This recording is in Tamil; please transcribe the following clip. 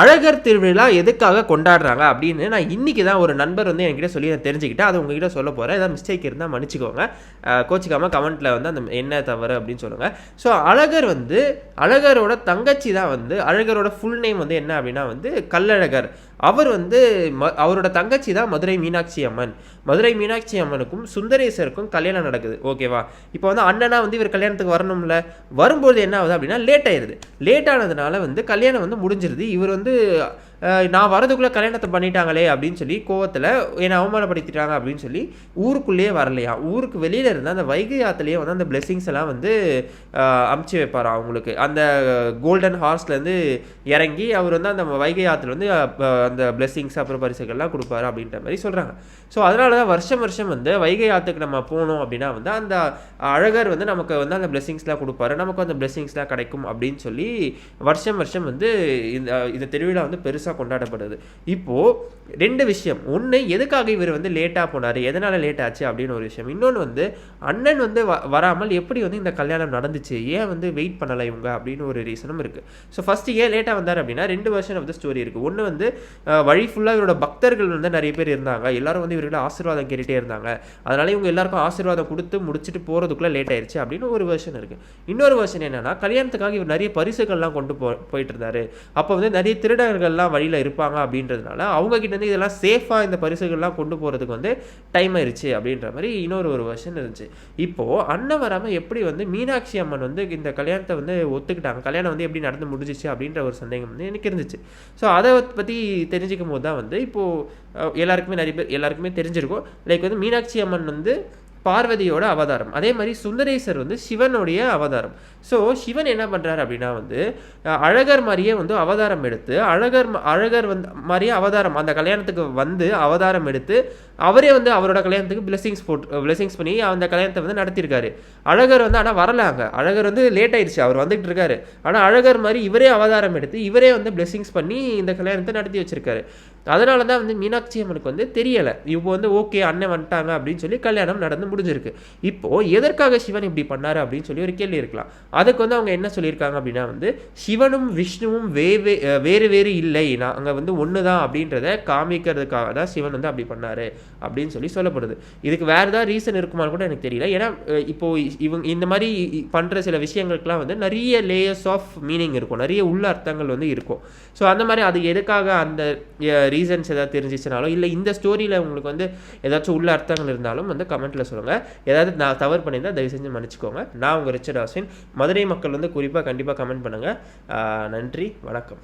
அழகர் திருவிழா எதுக்காக கொண்டாடுறாங்க அப்படின்னு நான் இன்றைக்கி தான் ஒரு நண்பர் வந்து என்கிட்ட சொல்லி நான் தெரிஞ்சுக்கிட்டேன். அது உங்ககிட்ட சொல்ல போகிறேன். ஏதாவது மிஸ்டேக் இருந்தால் மன்னிச்சிக்கோங்க. கோச்சிக்காமல் கமெண்ட்டில் வந்து அந்த என்ன தவறு அப்படின்னு சொல்லுங்கள். ஸோ அழகர் வந்து அழகரோட தங்கச்சி தான் வந்து அழகரோட ஃபுல் நேம் வந்து என்ன அப்படின்னா வந்து கள்ளழகர். அவர் வந்து அவரோட தங்கச்சி தான் மதுரை மீனாட்சி அம்மன். மதுரை மீனாட்சி அம்மனுக்கும் சுந்தரேசருக்கும் கல்யாணம் நடக்குது. ஓகேவா? இப்போ வந்து அண்ணனா வந்து இவர் கல்யாணத்துக்கு வரணும்ல. வரும்போது என்ன ஆகுது அப்படின்னா லேட் ஆயிடுது. லேட் ஆனதுனால வந்து கல்யாணம் வந்து முடிஞ்சிருது. இவர் வந்து நான் வரதுக்குள்ளே கல்யாணத்தை பண்ணிட்டாங்களே அப்படின்னு சொல்லி கோவத்தில் என்னை அவமானப்படுத்திட்டாங்க அப்படின்னு சொல்லி ஊருக்குள்ளேயே வரலையா. ஊருக்கு வெளியில் இருந்தால் அந்த வைகை ஆற்றுலேயே வந்து அந்த பிளெஸிங்ஸ் எல்லாம் வந்து அமுச்சு வைப்பார். அவங்களுக்கு அந்த கோல்டன் ஹார்ஸ்லேருந்து இறங்கி அவர் வந்து அந்த வைகை ஆற்றுல வந்து அந்த பிளெஸிங்ஸ் அப்புறம் பரிசுகள்லாம் கொடுப்பாரு அப்படின்ற மாதிரி சொல்கிறாங்க. ஸோ அதனால தான் வருஷம் வந்து வைகை ஆற்றுக்கு நம்ம போனோம் அப்படின்னா வந்து அந்த அழகர் வந்து நமக்கு வந்து அந்த பிளெஸிங்ஸ்லாம் கொடுப்பாரு, நமக்கு அந்த பிளெஸிங்ஸ்லாம் கிடைக்கும் அப்படின்னு சொல்லி வருஷம் வந்து இந்த திருவிழா வந்து பெருசாக கொண்டாடப்படுது. இப்போது 2 விஷயம். ஒன்று, எதுக்காக இவர் வந்து லேட்டாக போனார், எதனால் லேட் ஆச்சு அப்படின்னு ஒரு விஷயம். இன்னொன்று வந்து அண்ணன் வந்து வராமல் எப்படி வந்து இந்த கல்யாணம் நடந்துச்சு, ஏன் வந்து வெயிட் பண்ணலை இவங்க அப்படின்னு ஒரு ரீசனும் இருக்குது. ஸோ ஃபஸ்ட்டு ஏன் லேட்டாக வந்தார் அப்படின்னா 2 வெர்ஷன் ஆஃப் த ஸ்டோரி இருக்குது. ஒன்று வந்து வழி ஃபுல்லாக இவரோட பக்தர்கள் வந்து நிறைய பேர் இருந்தாங்க. எல்லாரும் வந்து இவர்கிட்ட ஆசீர்வாதம் கேட்டுகிட்டே இருந்தாங்க. அதனால இவங்க எல்லாருக்கும் ஆசீர்வாதம் கொடுத்து முடிச்சுட்டு போகிறதுக்குள்ளே லேட் ஆயிடுச்சு அப்படின்னு ஒரு வெர்ஷன் இருக்குது. இன்னொரு வெர்ஷன் என்னன்னா கல்யாணத்துக்காக இவர் நிறைய பரிசுகள்லாம் கொண்டு போயிட்டு இருந்தார். அப்போ வந்து நிறைய திருடர்கள்லாம் வழியில் இருப்பாங்க அப்படின்றதுனால அவங்க கிட்ட இருந்து இதெல்லாம் சேஃபாக இந்த பரிசுகள்லாம் கொண்டு போகிறதுக்கு வந்து டைம் ஆயிடுச்சு அப்படின்ற மாதிரி ஒரு வெர்ஷன் இருந்துச்சு. இப்போது அண்ணன் வராமல் எப்படி வந்து மீனாட்சி அம்மன் வந்து இந்த கல்யாணத்தை வந்து ஒத்துக்கிட்டாங்க, கல்யாணம் வந்து எப்படி நடந்து முடிஞ்சிச்சு அப்படின்ற ஒரு சந்தேகம் வந்து எனக்கு இருந்துச்சு. ஸோ அதை பற்றி தெரிஞ்சுக்கும் போது தான் வந்து இப்போது எல்லாருக்குமே தெரிஞ்சிருக்கும். லைக் வந்து மீனாட்சி அம்மன் வந்து பார்வதியோட அவதாரம், அதே மாதிரி சுந்தரேசர் வந்து சிவனுடைய அவதாரம். ஸோ சிவன் என்ன பண்ணுறாரு அப்படின்னா வந்து அழகர் மாதிரியே வந்து அவதாரம் எடுத்து அழகர் வந்து மாதிரியே அவதாரம் அந்த கல்யாணத்துக்கு வந்து அவதாரம் எடுத்து அவரே வந்து அவரோட கல்யாணத்துக்கு பிளெஸிங்ஸ் பண்ணி அந்த கல்யாணத்தை வந்து நடத்தியிருக்காரு. அழகர் வந்து ஆனால் வரலாங்க, அழகர் வந்து லேட் ஆயிடுச்சு, அவர் வந்துகிட்டு இருக்காரு. ஆனால் அழகர் மாதிரி இவரே அவதாரம் எடுத்து இவரே வந்து பிளெஸிங்ஸ் பண்ணி இந்த கல்யாணத்தை நடத்தி வச்சிருக்காரு. அதனால தான் வந்து மீனாட்சி அம்மனுக்கு வந்து தெரியலை, இப்போ வந்து ஓகே அண்ணன் வந்துட்டாங்க அப்படின்னு சொல்லி கல்யாணம் நடந்து முடிஞ்சிருக்கு. இப்போது எதற்காக சிவன் இப்படி பண்ணார் அப்படின்னு சொல்லி ஒரு கேள்வி இருக்கலாம். அதுக்கு வந்து அவங்க என்ன சொல்லியிருக்காங்க அப்படின்னா வந்து சிவனும் விஷ்ணுவும் வேறு இல்லை, நாங்கள் வந்து ஒன்று தான் அப்படின்றத காமிக்கிறதுக்காக தான் சிவன் வந்து அப்படி பண்ணார் அப்படின்னு சொல்லப்படுது. இதுக்கு வேறு ஏதாவது ரீசன் இருக்குமான்னு கூட எனக்கு தெரியல. ஏன்னா இப்போது இவங்க இந்த மாதிரி பண்ணுற சில விஷயங்களுக்குலாம் வந்து நிறைய லேயர்ஸ் ஆஃப் மீனிங் இருக்கும், நிறைய உள்ள அர்த்தங்கள் வந்து இருக்கும். ஸோ அந்த மாதிரி அது எதுக்காக அந்த ரீசன்ஸ் ஏதாவது தெரிஞ்சிச்சுனாலும் இல்லை இந்த ஸ்டோரியில் உங்களுக்கு வந்து ஏதாச்சும் உள்ள அர்த்தங்கள் இருந்தாலும் வந்து கமெண்ட்டில் சொல்லுங்கள். ஏதாவது நான் தவறு பண்ணியிருந்தால் தயவு செஞ்சு மன்னிச்சுக்கோங்க. நான் உங்கள் ரிச்சர்ட் ஆஸ்வின். மதுரை மக்கள் வந்து குறிப்பாக கண்டிப்பாக கமெண்ட் பண்ணுங்கள். நன்றி, வணக்கம்.